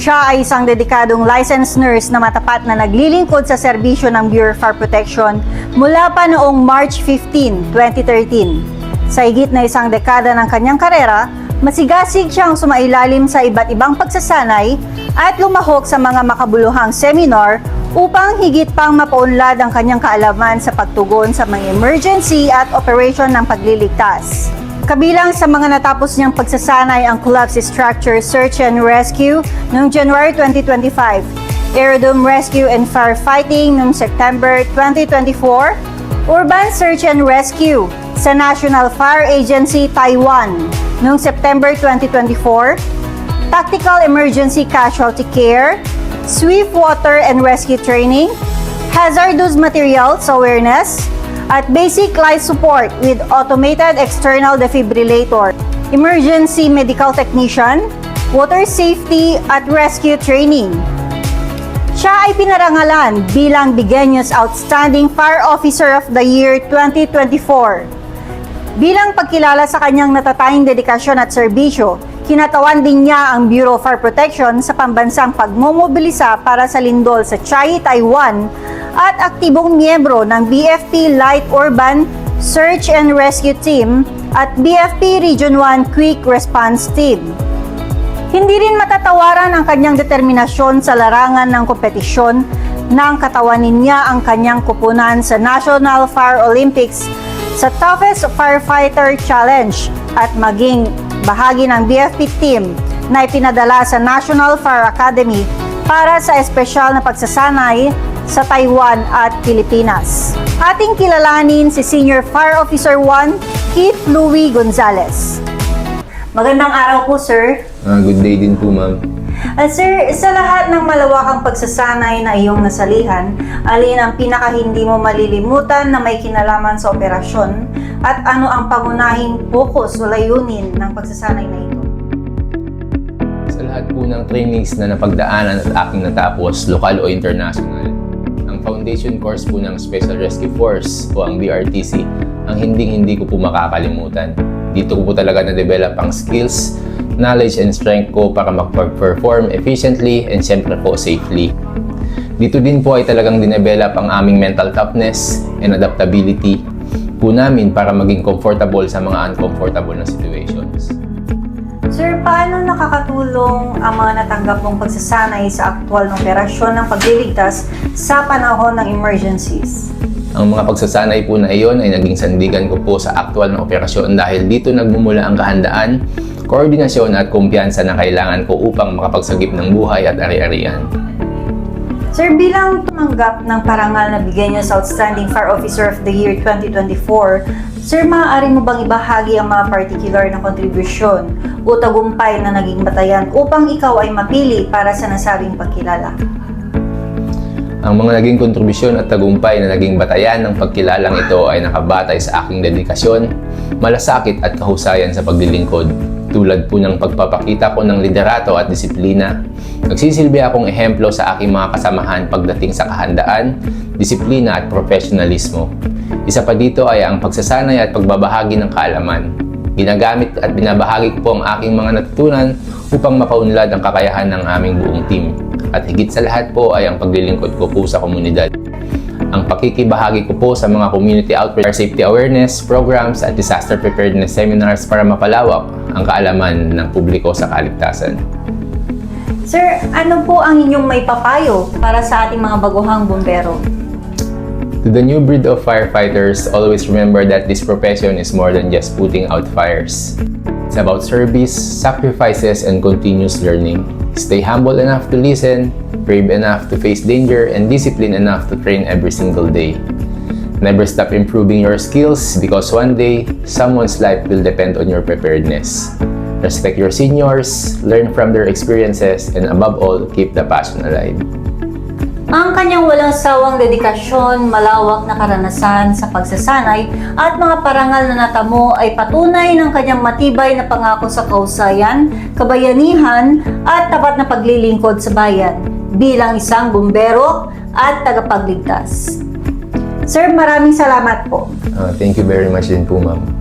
Siya ay isang dedikadong licensed nurse na matapat na naglilingkod sa serbisyo ng Bureau of Fire Protection mula pa noong March 15, 2013. Sa higit na isang dekada ng kanyang karera, masigasig siyang sumailalim sa iba't ibang pagsasanay at lumahok sa mga makabuluhang seminar upang higit pang mapaunlad ang kanyang kaalaman sa pagtugon sa mga emergency at operation ng pagliligtas. Kabilang sa mga natapos niyang pagsasanay ang Collapse Structure Search and Rescue noong January 2025, Aerodome Rescue and Firefighting noong September 2024, Urban Search and Rescue sa National Fire Agency, Taiwan noong September 2024, Tactical Emergency Casualty Care, Swift Water and Rescue Training, Hazardous Materials Awareness, at Basic Life Support with Automated External Defibrillator, Emergency Medical Technician, Water Safety at Rescue Training. Siya ay pinarangalan bilang Bigueños Outstanding Fire Officer of the Year 2024. Bilang pagkilala sa kanyang natatanging dedikasyon at serbisyo, kinatawan din niya ang Bureau of Fire Protection sa pambansang pagmomobilisa para sa lindol sa Chiayi, Taiwan, at aktibong miyembro ng BFP Light Urban Search and Rescue Team at BFP Region 1 Quick Response Team. Hindi rin matatawaran ang kanyang determinasyon sa larangan ng kompetisyon nang katawanin niya ang kanyang kupunan sa National Fire Olympics sa Toughest Firefighter Challenge at maging bahagi ng BFP team na ipinadala sa National Fire Academy para sa espesyal na pagsasanay sa Taiwan at Pilipinas. Ating kilalanin si Senior Fire Officer 1, Keith Louie Gonzalez. Magandang araw po, sir. Good day din po, ma'am. Sir, sa lahat ng malawakang pagsasanay na iyong nasalihan, alin ang pinaka hindi mo malilimutan na may kinalaman sa operasyon at ano ang pangunahing focus o layunin ng pagsasanay na ito? Sa lahat po ng trainings na napagdaanan at aking natapos, lokal o international, ang foundation course po ng Special Rescue Force o ang BRTC ang hindi ko po makakalimutan. Dito ko po talaga na-develop ang skills, knowledge and strength ko para mag-perform efficiently and syempre po safely. Dito din po ay talagang dinevelop ang aming mental toughness and adaptability po namin para maging comfortable sa mga uncomfortable na situations. Sir, paano nakakatulong ang mga natanggap mong pagsasanay sa aktwal na operasyon ng pagliligtas sa panahon ng emergencies? Ang mga pagsasanay po na iyon ay naging sandigan ko po sa aktwal na operasyon dahil dito nagmumula ang kahandaan, koordinasyon at kumpiyansa na kailangan ko upang makapagsagip ng buhay at ari-arian. Sir, bilang tumanggap ng parangal na Bigueños Outstanding Fire Officer of the Year 2024, Sir, maaari mo bang ibahagi ang mga particular na kontribusyon o tagumpay na naging batayan upang ikaw ay mapili para sa nasabing pagkilala? Ang mga naging kontribusyon at tagumpay na naging batayan ng pagkilalang ito ay nakabatay sa aking dedikasyon, malasakit at kahusayan sa paglilingkod. Tulad po ng pagpapakita ko ng liderato at disiplina, nagsisilbi akong ehemplo sa aking mga kasamahan pagdating sa kahandaan, disiplina at profesionalismo. Isa pa dito ay ang pagsasanay at pagbabahagi ng kaalaman. Ginagamit at binabahagi ko po ang aking mga natutunan upang mapaunlad ang kakayahan ng aming buong team. At higit sa lahat po ay ang paglilingkod ko po sa komunidad. Ang pakikibahagi ko po sa mga community outreach, safety awareness programs at disaster preparedness seminars para mapalawak ang kaalaman ng publiko sa kaligtasan. Sir, ano po ang inyong may papayo para sa ating mga baguhang bumbero? To the new breed of firefighters, always remember that this profession is more than just putting out fires. It's about service, sacrifices, and continuous learning. Stay humble enough to listen, brave enough to face danger, and disciplined enough to train every single day. Never stop improving your skills because one day, someone's life will depend on your preparedness. Respect your seniors, learn from their experiences, and above all, keep the passion alive. Ang kanyang walang sawang dedikasyon, malawak na karanasan sa pagsasanay at mga parangal na natamo ay patunay ng kanyang matibay na pangako sa kahusayan, kabayanihan at tapat na paglilingkod sa bayan bilang isang bumbero at tagapagligtas. Sir, maraming salamat po. Thank you very much din po, ma'am.